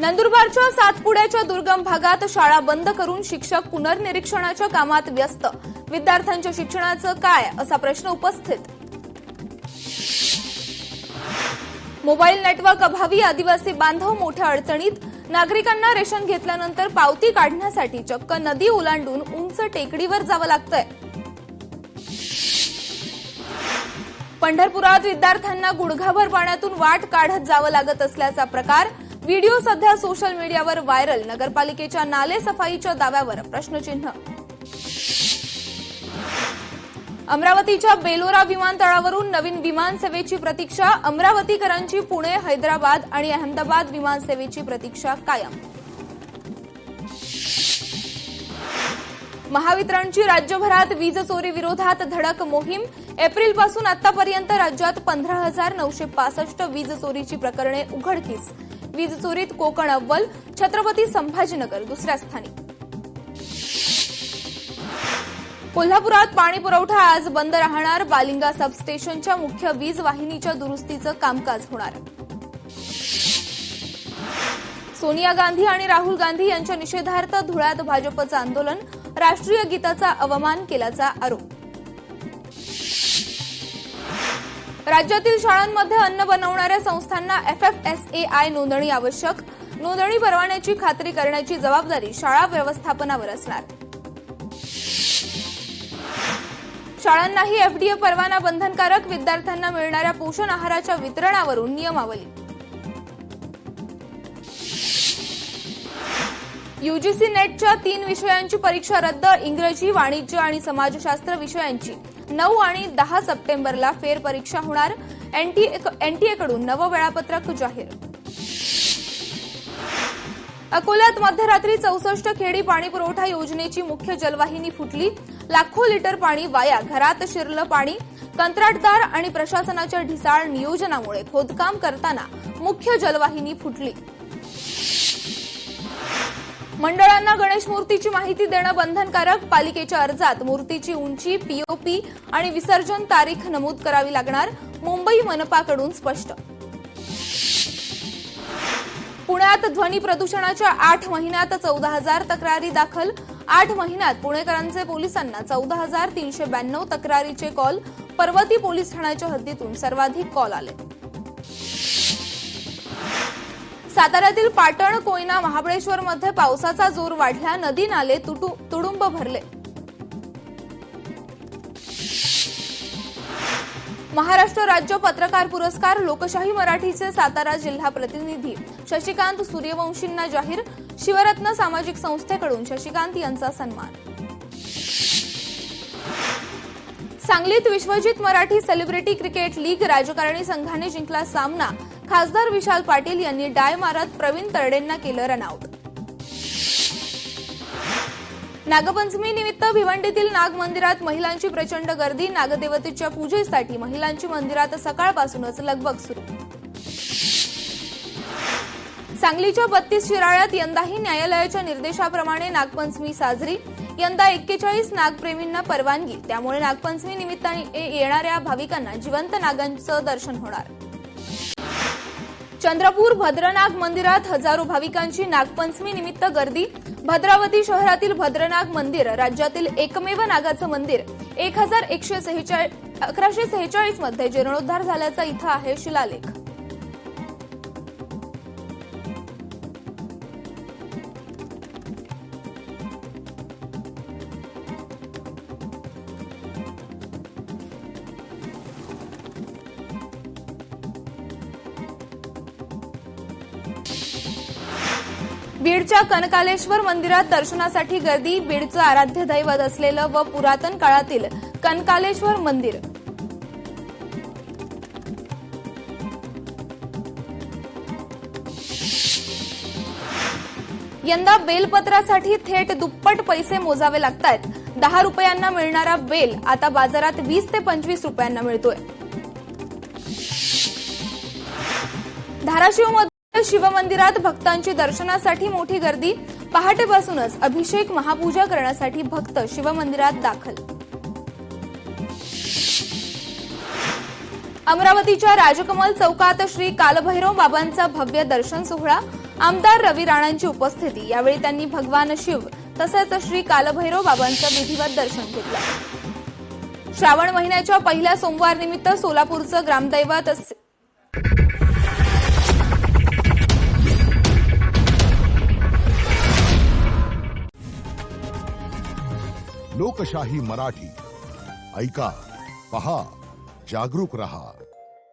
नंदुरबारच्या सातपुड्याच्या दुर्गम भागात शाळा बंद करून शिक्षक पुनर्निरीक्षणाच्या कामात व्यस्त। विद्यार्थ्यांच्या शिक्षणाचं काय असा प्रश्न उपस्थित। मोबाईल नेटवर्क अभावी आदिवासी बांधव मोठ्या अडचणीत। नागरिकांना रेशन घेतल्यानंतर पावती काढण्यासाठी चक्क नदी ओलांडून उंच टेकडीवर जावं लागतंय। पंढरपुरात विद्यार्थ्यांना गुडघाभर पाण्यातून वाट काढत जावं लागत असल्याचा प्रकार। व्हिडिओ सध्या सोशल मीडियावर व्हायरल। नगरपालिकेच्या नाले सफाईच्या दाव्यावर प्रश्नचिन्ह। अमरावतीच्या बेलोरा विमानतळावरून नवीन विमान सेवेची प्रतीक्षा। अमरावतीकरांची पुणे, हैदराबाद आणि अहमदाबाद विमान सेवेची प्रतीक्षा कायम। महावितरणची राज्यभरात वीज चोरी विरोधात धडक मोहीम। एप्रिलपासून आतापर्यंत राज्यात 15,965 वीज चोरीची प्रकरणे उघडकीस। वीज चोरीत कोकण अव्वल, छत्रपती संभाजीनगर दुसऱ्या स्थानी। कोल्हापुरात पाणी पुरवठा आज बंद राहणार। बालिंगा सबस्टेशनच्या मुख्य वीज वाहिनीच्या दुरुस्तीचं कामकाज होणार। सोनिया गांधी आणि राहुल गांधी यांच्या निषेधार्थ धुळ्यात भाजपचं आंदोलन। राष्ट्रीय गीताचा अवमान केल्याचा आरोप। राज्यातील शाळांमध्ये अन्न बनवणाऱ्या संस्थांना FFSAI नोंदणी आवश्यक। नोंदणी परवान्याची खात्री करण्याची जबाबदारी शाळा व्यवस्थापनावर असणार। शाळांनाही FDA परवाना बंधनकारक। विद्यार्थ्यांना मिळणाऱ्या पोषण आहाराच्या वितरणावरून नियमावली। UGC नेटच्या 3 विषयांची परीक्षा रद्द। इंग्रजी, वाणिज्य आणि समाजशास्त्र विषयांची 9 आणि 10 सप्टेंबरला फेरपरीक्षा होणार। NTA कडून नवं वेळापत्रक जाहीर। अकोल्यात मध्यरात्री 64 खेडी पाणीपुरवठा योजनेची मुख्य जलवाहिनी फुटली। लाखो लिटर पाणी वाया, घरात शिरलं पाणी। कंत्राटदार आणि प्रशासनाच्या ढिसाळ नियोजनामुळे खोदकाम करताना मुख्य जलवाहिनी फुटली। मंडळांना गणेश मूर्तीची माहिती देणं बंधनकारक। पालिकेच्या अर्जात मूर्तीची उंची, POP आणि विसर्जन तारीख नमूद करावी लागणार। मुंबई मनपाकडून स्पष्ट। पुण्यात ध्वनी प्रदूषणाच्या 8 महिन्यात 14,000 तक्रारी दाखल। 8 महिन्यात पुणेकरांचे पोलिसांना 14,392 तक्रारीचे कॉल। पर्वती पोलीस ठाण्याच्या हद्दीतून सर्वाधिक कॉल आले। साताऱ्यातील पाटण, कोयना, महाबळेश्वरमध्ये पावसाचा जोर वाढला। नदी नाले तुडुंब भरले। महाराष्ट्र राज्य पत्रकार पुरस्कार लोकशाही मराठीचे सातारा जिल्हा प्रतिनिधी शशिकांत सूर्यवंशींना जाहीर। शिवरत्न सामाजिक संस्थेकडून शशिकांत यांचा सन्मान। सांगलीत Vishwajit Marathi celebrity cricket league राजकारणी संघाने जिंकला सामना। खासदार विशाल पाटील यांनी डाय मारत प्रवीण तरडेंना केलं रनआउट। नागपंचमी निमित्त भिवंडीतील नाग मंदिरात महिलांची प्रचंड गर्दी। नागदेवतेच्या पूजेसाठी महिलांची मंदिरात सकाळपासूनच लगबग सुरू। सांगलीच्या 32 शिराळ्यात यंदाही न्यायालयाच्या निर्देशाप्रमाणे नागपंचमी साजरी। यंदा 41 नागप्रेमींना परवानगी, त्यामुळे नागपंचमी निमित्ताने येणाऱ्या भाविकांना जिवंत नागांचं दर्शन होणार। चंद्रपूर भद्रनाग मंदिरात हजारो भाविकांची नागपंचमी निमित्त गर्दी। भद्रावती शहरातील भद्रनाग मंदिर राज्यातील एकमेव नागाचं मंदिर। 1146 मध्ये जीर्णोद्धार झाल्याचा इथं आहे शिलालेख। बीडच्या कनकालेश्वर मंदिरात दर्शनासाठी गर्दी। बीडचं आराध्य दैवत असलेलं व पुरातन काळातील कनकालेश्वर मंदिर। यंदा बेलपत्रासाठी थेट दुप्पट पैसे मोजावे लागतायत। 10 रुपयांना मिळणारा बेल आता बाजारात 20 ते 25 रुपयांना मिळतोय। धाराशिवमध्ये शिवमंदिरात भक्तांची दर्शनासाठी मोठी गर्दी। पहाटेपासूनच अभिषेक, महापूजा करण्यासाठी भक्त शिवमंदिरात दाखल। अमरावतीच्या राजकमल चौकात श्री कालभैरव बाबांचा भव्य दर्शन सोहळा, आमदार रवी राणांची उपस्थिती। यावेळी त्यांनी भगवान शिव तसेच श्री कालभैरव बाबांचं विधिवत दर्शन घेतलं। श्रावण महिन्याच्या पहिल्या सोमवार निमित्त सोलापूरचं ग्रामदैवत लोकशाही मराठी ऐका, पहा, जागरूक रहा।